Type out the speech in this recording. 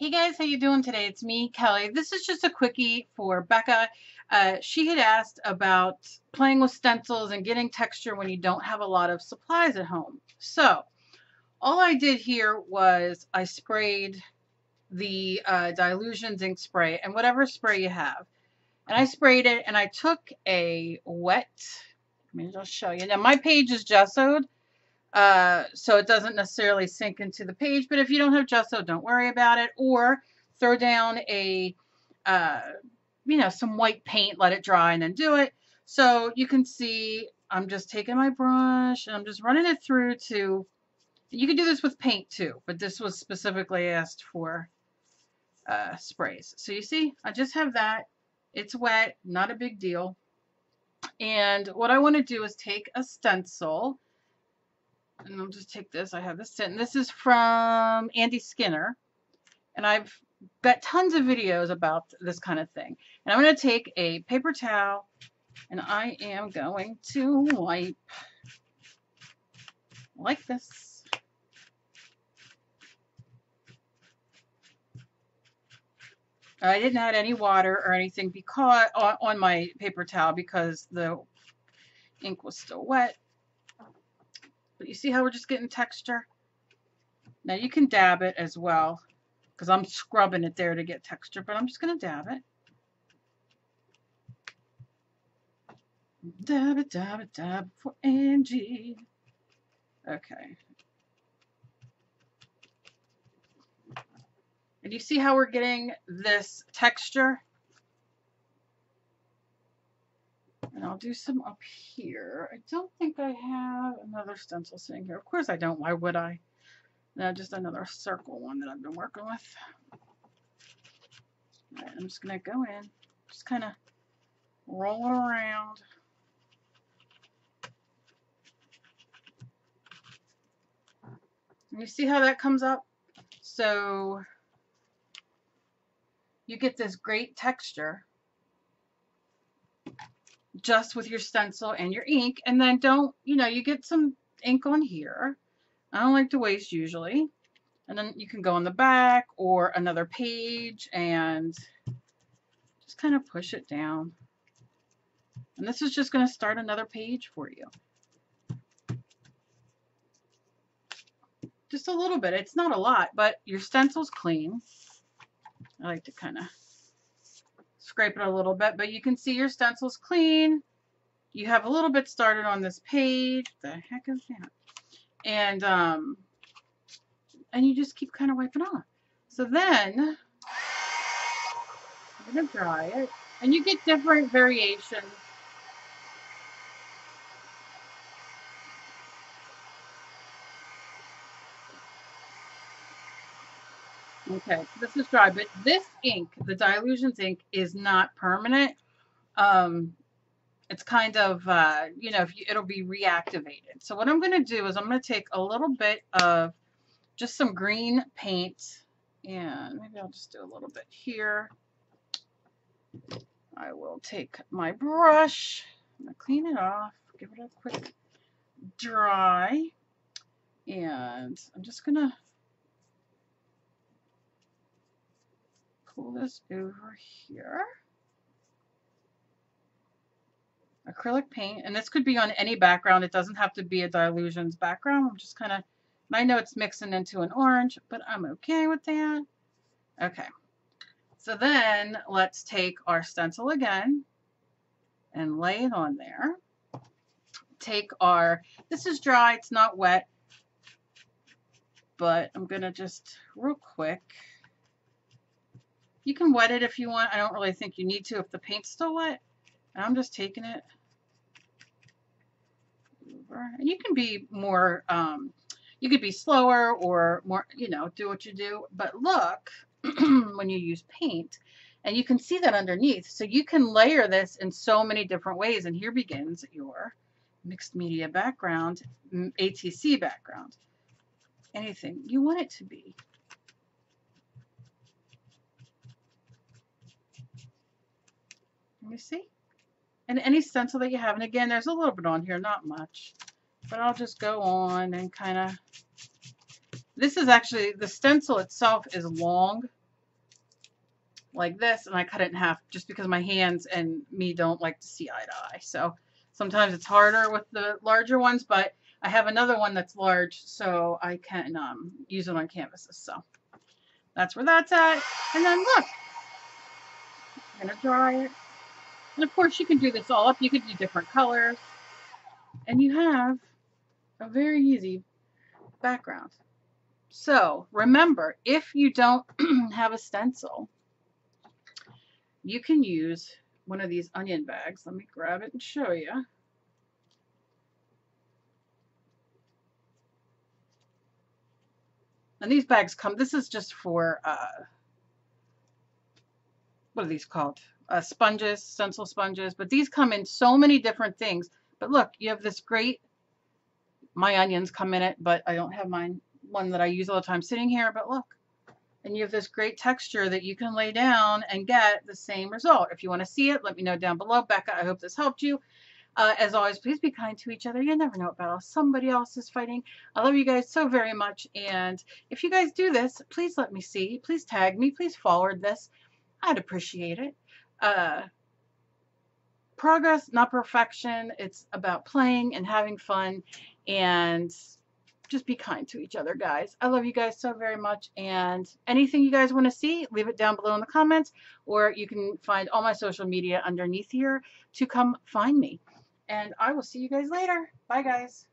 Hey guys, how you doing today? It's me, Kelly. This is just a quickie for Becca. She had asked about playing with stencils and getting texture when you don't have a lot of supplies at home. So all I did here was I sprayed the Dilutions ink spray and whatever spray you have. And I sprayed it and I took a wet, let me just show you. Now my page is gessoed. So it doesn't necessarily sink into the page, but if you don't have gesso, don't worry about it, or throw down a, uh, some white paint, let it dry, and then do it. So you can see I'm just taking my brush and I'm just running it through to, you can do this with paint too, but this was specifically asked for sprays. So you see, I just have that. It's wet, not a big deal. And what I want to do is take a stencil. And I'll just take this. I have this, and this is from Andy Skinner, and I've got tons of videos about this kind of thing. And I'm going to take a paper towel, and I am going to wipe like this. I didn't add any water or anything because on my paper towel because the ink was still wet. But you see how we're just getting texture? Now you can dab it as well, because I'm scrubbing it there to get texture, but I'm just going to dab it. Dab it, dab it, dab for Angie. Okay. And you see how we're getting this texture? And I'll do some up here. I don't think I have another stencil sitting here. Of course I don't. Why would I? No, just another circle one that I've been working with. All right, I'm just going to go in. Just kind of roll it around. And you see how that comes up? So you get this great texture just with your stencil and your ink, and then don't, you get some ink on here. I don't like to waste usually. And then you can go on the back or another page and just kind of push it down. And this is just going to start another page for you. Just a little bit. It's not a lot, but your stencil's clean. I like to kind of scrape it a little bit, but you can see your stencil's clean. You have a little bit started on this page. What the heck is that? And you just keep kind of wiping off. So then I'm going to dry it, and you get different variations. Okay, so this is dry, but this ink, the Dilutions ink, is not permanent. It's kind of, it'll be reactivated. So what I'm going to do is I'm going to take a little bit of just some green paint, and maybe I'll just do a little bit here. I will take my brush, I'm going to clean it off, give it a quick dry, and I'm just going to pull this over here. Acrylic paint, and this could be on any background. It doesn't have to be a Dilutions background. I'm just kind of, I know it's mixing into an orange, but I'm okay with that. Okay, so then let's take our stencil again and lay it on there. Take our, this is dry, it's not wet, but I'm gonna just real quick, you can wet it if you want. I don't really think you need to if the paint's still wet. And I'm just taking it over. And you can be more, you could be slower or more, do what you do. But look, when you use paint, and you can see that underneath. So you can layer this in so many different ways. And here begins your mixed media background, ATC background. Anything you want it to be. Let me see. And any stencil that you have, and again, there's a little bit on here, not much, but I'll just go on and kind of, this is actually, the stencil itself is long, like this, and I cut it in half just because my hands and me don't like to see eye to eye. So sometimes it's harder with the larger ones, but I have another one that's large, so I can use it on canvases. So that's where that's at. And then look, I'm gonna dry it. And of course you can do this all up. You could do different colors. And you have a very easy background. So remember, if you don't have a stencil, you can use one of these onion bags. Let me grab it and show you. And these bags come, this is just for, what are these called? Sponges, stencil sponges, but these come in so many different things. But look, you have this great, my onions come in it, but I don't have mine, one that I use all the time sitting here, but look. And you have this great texture that you can lay down and get the same result. If you want to see it, let me know down below. Becca, I hope this helped you. As always, please be kind to each other. You never know what battle somebody else is fighting. I love you guys so very much. And if you guys do this, please let me see. Please tag me. Please forward this. I'd appreciate it. Progress, not perfection. It's about playing and having fun. And just be kind to each other, guys. I love you guys so very much. And anything you guys want to see, leave it down below in the comments. Or you can find all my social media underneath here to come find me. And I will see you guys later. Bye, guys.